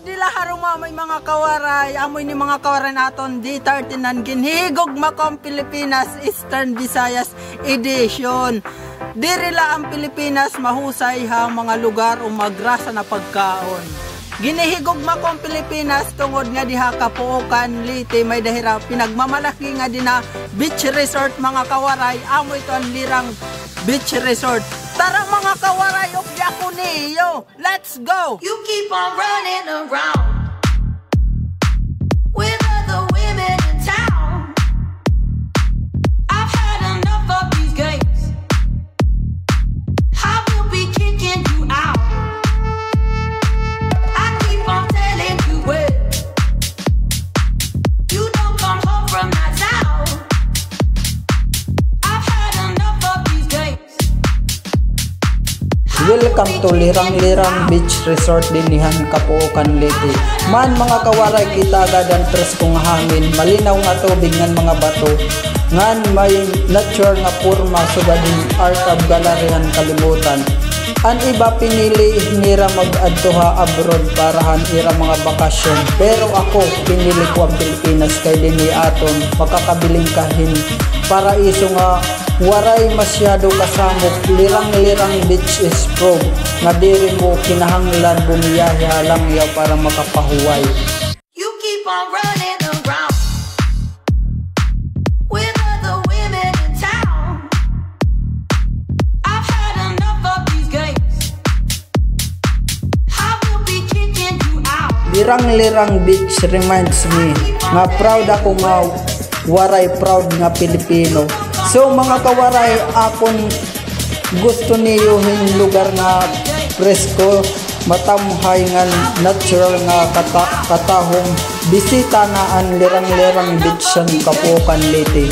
dila haruma may mga kawaray, amoy ni mga kawaray naton D13 nan ginhigog makom Pilipinas Eastern Visayas Edition. Dirila ang Pilipinas mahusay hang mga lugar o magrasa na pagkaon. Ginihigog makom Pilipinas tungod nga diha kapuokan Leyte may dahira pinagmamalaki nga dina beach resort mga kawaray, amoy to ang lirang beach resort. Tara mga kawaray, opya ko niyo. Let's go! You keep on running around with other women in town. I've had enough of these games. I will be kicking you out. I keep on telling you when you don't come home from that town. I've had enough of these games. Welcome to Lirang-Lirang Beach Resort dinihan kapuokan Leyte. Man mga kawaray kita gadan preskong hangin, malinaw nga tubig ngan mga bato. Ngan may nature nga porma sugading art of galleryhan kalibutan. An iba pinili nira mag-adtuha abroad parahan ira mga bakasyon. Pero ako pinili ko ang Pilipinas kay dinhi aton makakabiling kahin paraiso nga waray masyado kasamok. Lirang-lirang beach is probe nga diri mo kinahanglan bumiyahe lang yaw para makapahuway. You keep on running around with other women in town. I've had enough of these games. I will be kicking you out. Lirang-lirang beach reminds me nga proud ako nga waray proud nga Pilipino. So mga kawaray, akon gusto niyo hing lugar nga presko, matamhay nga natural nga katahong bisita na ang Lirang-Lirang Beach sa kapuokan Leyte.